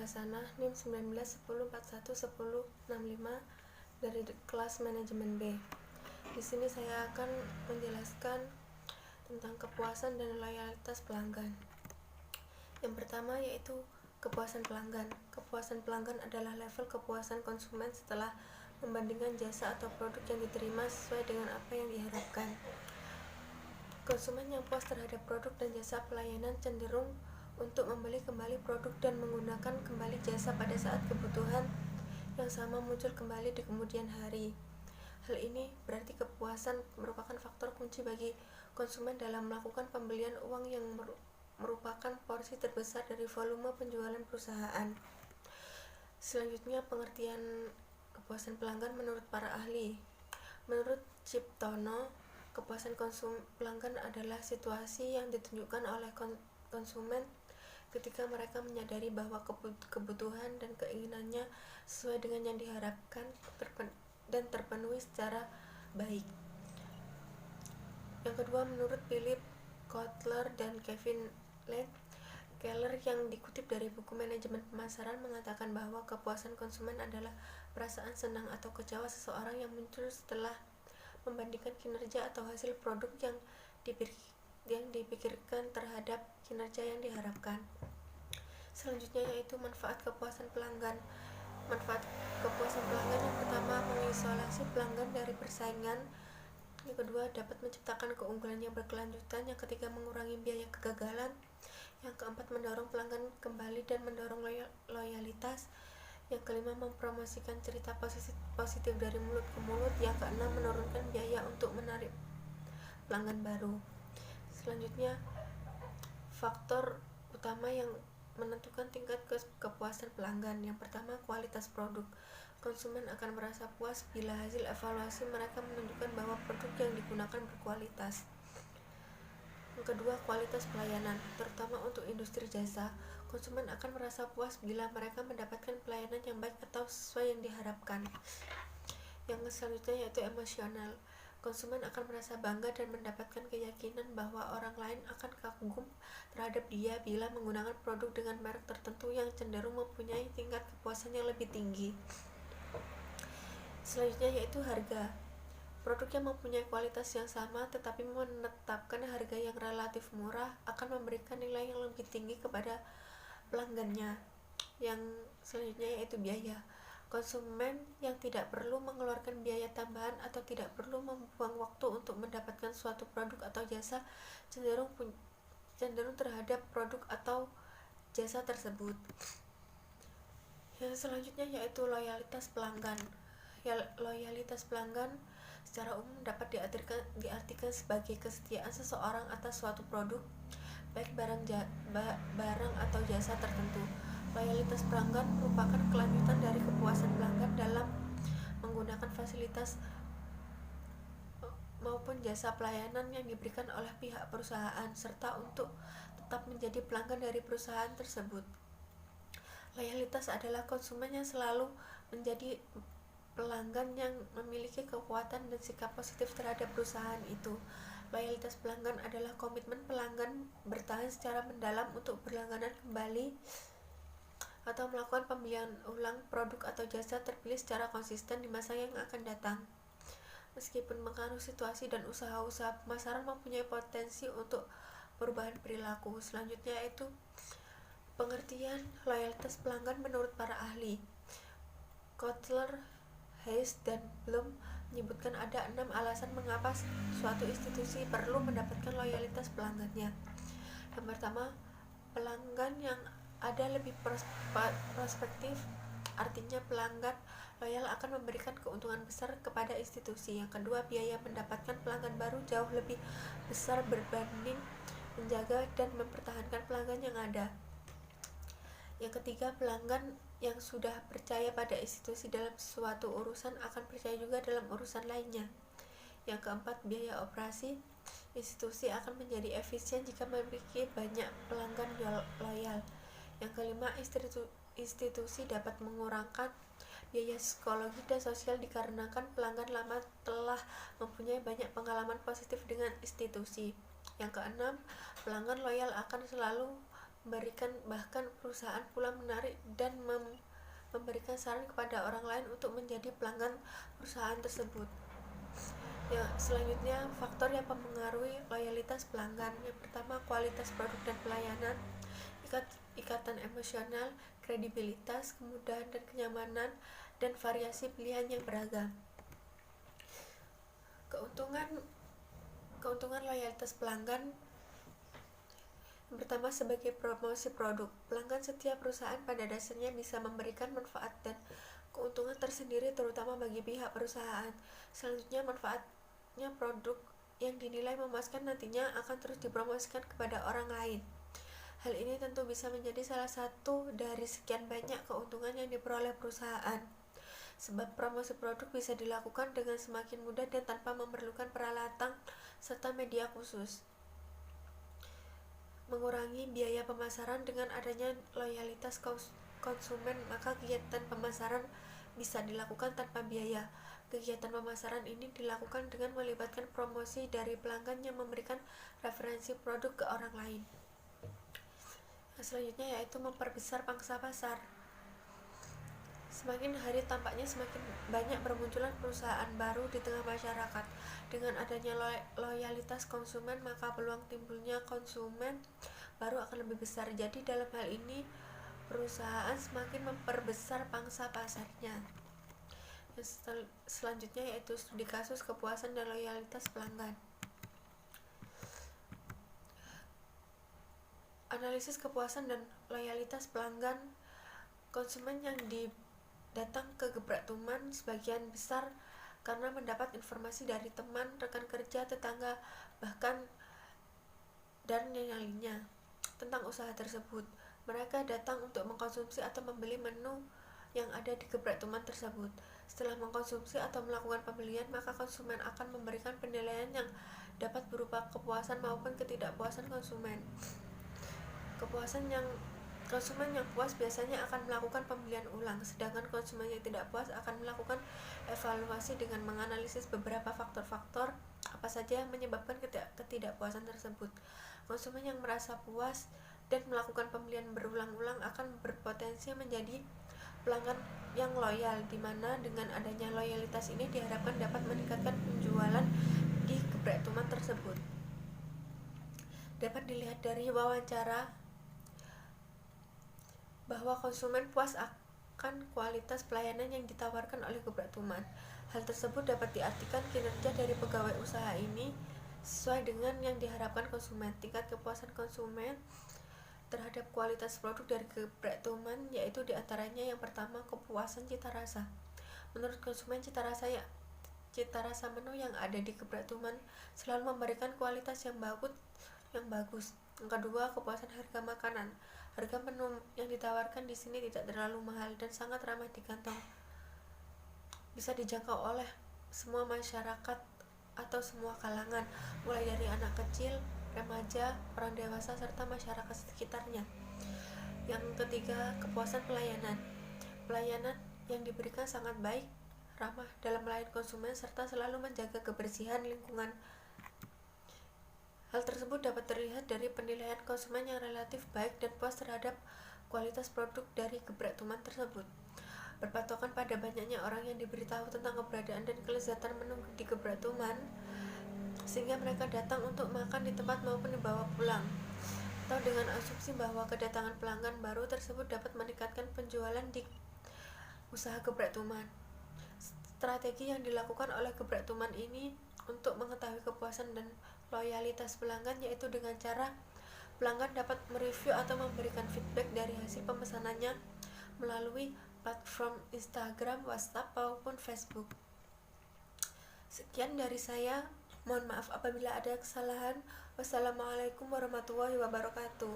Prasana, NIM 1910411065 dari kelas manajemen B. Di sini saya akan menjelaskan tentang kepuasan dan loyalitas pelanggan. Yang pertama yaitu kepuasan pelanggan. Kepuasan pelanggan adalah level kepuasan konsumen setelah membandingkan jasa atau produk yang diterima sesuai dengan apa yang diharapkan. Konsumen yang puas terhadap produk dan jasa pelayanan cenderung untuk membeli kembali produk dan menggunakan kembali jasa pada saat kebutuhan yang sama muncul kembali di kemudian hari. Hal ini berarti kepuasan merupakan faktor kunci bagi konsumen dalam melakukan pembelian uang yang merupakan porsi terbesar dari volume penjualan perusahaan. Selanjutnya, pengertian kepuasan pelanggan menurut para ahli. Menurut Ciptono, kepuasan pelanggan adalah situasi yang ditunjukkan oleh konsumen ketika mereka menyadari bahwa kebutuhan dan keinginannya sesuai dengan yang diharapkan dan terpenuhi secara baik. Yang kedua, menurut Philip Kotler dan Kevin Keller yang dikutip dari buku Manajemen Pemasaran mengatakan bahwa kepuasan konsumen adalah perasaan senang atau kecewa seseorang yang muncul setelah membandingkan kinerja atau hasil produk yang dipikirkan terhadap kinerja yang diharapkan. Selanjutnya yaitu manfaat kepuasan pelanggan. Manfaat kepuasan pelanggan yang pertama, mengisolasi pelanggan dari persaingan. Yang kedua, dapat menciptakan keunggulan yang berkelanjutan. Yang ketiga, mengurangi biaya kegagalan. Yang keempat, mendorong pelanggan kembali dan mendorong loyalitas. Yang kelima, mempromosikan cerita positif dari mulut ke mulut. Yang keenam, menurunkan biaya untuk menarik pelanggan baru. Selanjutnya, faktor utama yang menentukan tingkat kepuasan pelanggan. Yang pertama, kualitas produk. Konsumen akan merasa puas bila hasil evaluasi mereka menunjukkan bahwa produk yang digunakan berkualitas. Yang kedua, kualitas pelayanan, terutama untuk industri jasa. Konsumen akan merasa puas bila mereka mendapatkan pelayanan yang baik atau sesuai yang diharapkan. Yang selanjutnya yaitu emosional. Konsumen akan merasa bangga dan mendapatkan keyakinan bahwa orang lain akan kagum terhadap dia bila menggunakan produk dengan merek tertentu yang cenderung mempunyai tingkat kepuasan yang lebih tinggi. Selanjutnya yaitu harga. Produk yang mempunyai kualitas yang sama tetapi menetapkan harga yang relatif murah akan memberikan nilai yang lebih tinggi kepada pelanggannya. Yang selanjutnya yaitu biaya. Konsumen yang tidak perlu mengeluarkan biaya tambahan atau tidak perlu membuang waktu untuk mendapatkan suatu produk atau jasa cenderung terhadap produk atau jasa tersebut. Yang selanjutnya yaitu loyalitas pelanggan. Loyalitas pelanggan secara umum dapat diartikan sebagai kesetiaan seseorang atas suatu produk, baik barang atau jasa tertentu. Loyalitas pelanggan merupakan kelanjutan dari kepuasan pelanggan dalam menggunakan fasilitas maupun jasa pelayanan yang diberikan oleh pihak perusahaan, serta untuk tetap menjadi pelanggan dari perusahaan tersebut. Loyalitas adalah konsumen yang selalu menjadi pelanggan yang memiliki kekuatan dan sikap positif terhadap perusahaan itu. Loyalitas pelanggan adalah komitmen pelanggan bertahan secara mendalam untuk berlangganan kembali atau melakukan pembelian ulang produk atau jasa terpilih secara konsisten di masa yang akan datang. Meskipun pengaruh situasi dan usaha-usaha pemasaran mempunyai potensi untuk perubahan perilaku. Selanjutnya yaitu pengertian loyalitas pelanggan menurut para ahli. Kotler, Hayes, dan Bloom menyebutkan ada 6 alasan mengapa suatu institusi perlu mendapatkan loyalitas pelanggannya. Yang pertama, pelanggan yang ada lebih prospektif, artinya pelanggan loyal akan memberikan keuntungan besar kepada institusi. Yang kedua, biaya mendapatkan pelanggan baru jauh lebih besar berbanding menjaga dan mempertahankan pelanggan yang ada. Yang ketiga, pelanggan yang sudah percaya pada institusi dalam suatu urusan akan percaya juga dalam urusan lainnya. Yang keempat, biaya operasi institusi akan menjadi efisien jika memiliki banyak pelanggan loyal. Yang kelima, institusi dapat mengurangkan biaya psikologi dan sosial dikarenakan pelanggan lama telah mempunyai banyak pengalaman positif dengan institusi. Yang keenam, pelanggan loyal akan selalu bahkan perusahaan pula menarik dan memberikan saran kepada orang lain untuk menjadi pelanggan perusahaan tersebut. Ya, selanjutnya faktor yang mempengaruhi loyalitas pelanggan. Yang pertama, kualitas produk dan pelayanan, ikatan emosional, kredibilitas, kemudahan dan kenyamanan, dan variasi pilihan yang beragam. Keuntungan loyalitas pelanggan. Yang pertama, sebagai promosi produk. Pelanggan setiap perusahaan pada dasarnya bisa memberikan manfaat dan keuntungan tersendiri terutama bagi pihak perusahaan. Selanjutnya, manfaatnya produk yang dinilai memuaskan nantinya akan terus dipromosikan kepada orang lain. Hal ini tentu bisa menjadi salah satu dari sekian banyak keuntungan yang diperoleh perusahaan. Sebab promosi produk bisa dilakukan dengan semakin mudah dan tanpa memerlukan peralatan serta media khusus. Mengurangi biaya pemasaran. Dengan adanya loyalitas konsumen, maka kegiatan pemasaran bisa dilakukan tanpa biaya. Kegiatan pemasaran ini dilakukan dengan melibatkan promosi dari pelanggan yang memberikan referensi produk ke orang lain. Selanjutnya yaitu memperbesar pangsa pasar. Semakin hari tampaknya semakin banyak bermunculan perusahaan baru di tengah masyarakat. Dengan adanya loyalitas konsumen, maka peluang timbulnya konsumen baru akan lebih besar. Jadi dalam hal ini perusahaan semakin memperbesar pangsa pasarnya. Selanjutnya yaitu studi kasus kepuasan dan loyalitas pelanggan. Analisis kepuasan dan loyalitas pelanggan. Konsumen yang datang ke Gebrak Tuman sebagian besar karena mendapat informasi dari teman, rekan kerja, tetangga, bahkan dan yang lainnya tentang usaha tersebut. Mereka datang untuk mengkonsumsi atau membeli menu yang ada di Gebrak Tuman tersebut. Setelah mengkonsumsi atau melakukan pembelian, maka konsumen akan memberikan penilaian yang dapat berupa kepuasan maupun ketidakpuasan konsumen. Konsumen yang puas biasanya akan melakukan pembelian ulang, sedangkan konsumen yang tidak puas akan melakukan evaluasi dengan menganalisis beberapa faktor-faktor apa saja yang menyebabkan ketidakpuasan tersebut. Konsumen yang merasa puas dan melakukan pembelian berulang-ulang akan berpotensi menjadi pelanggan yang loyal, di mana dengan adanya loyalitas ini diharapkan dapat meningkatkan penjualan di Gebrak Tuman tersebut. Dapat dilihat dari wawancara bahwa konsumen puas akan kualitas pelayanan yang ditawarkan oleh Gebrak Tuman. Hal tersebut dapat diartikan kinerja dari pegawai usaha ini sesuai dengan yang diharapkan konsumen. Tingkat kepuasan konsumen terhadap kualitas produk dari Gebrak Tuman yaitu diantaranya yang pertama, kepuasan cita rasa. Menurut konsumen, cita rasa menu yang ada di Gebrak Tuman selalu memberikan kualitas yang bagus. Yang kedua, kepuasan harga makanan. Harga menu yang ditawarkan di sini tidak terlalu mahal dan sangat ramah di kantong. Bisa dijangkau oleh semua masyarakat atau semua kalangan, mulai dari anak kecil, remaja, orang dewasa, serta masyarakat sekitarnya. Yang ketiga, kepuasan pelayanan. Pelayanan yang diberikan sangat baik, ramah dalam melayani konsumen, serta selalu menjaga kebersihan lingkungan. Hal tersebut dapat terlihat dari penilaian konsumen yang relatif baik dan puas terhadap kualitas produk dari Gebrak Tuman tersebut. Berpatokan pada banyaknya orang yang diberitahu tentang keberadaan dan kelezatan menu di Gebrak Tuman, sehingga mereka datang untuk makan di tempat maupun dibawa pulang. Atau dengan asumsi bahwa kedatangan pelanggan baru tersebut dapat meningkatkan penjualan di usaha Gebrak Tuman. Strategi yang dilakukan oleh Gebrak Tuman ini untuk mengetahui kepuasan dan loyalitas pelanggan yaitu dengan cara pelanggan dapat mereview atau memberikan feedback dari hasil pemesanannya melalui platform Instagram, WhatsApp maupun Facebook. Sekian dari saya, mohon maaf apabila ada kesalahan. Wassalamualaikum warahmatullahi wabarakatuh.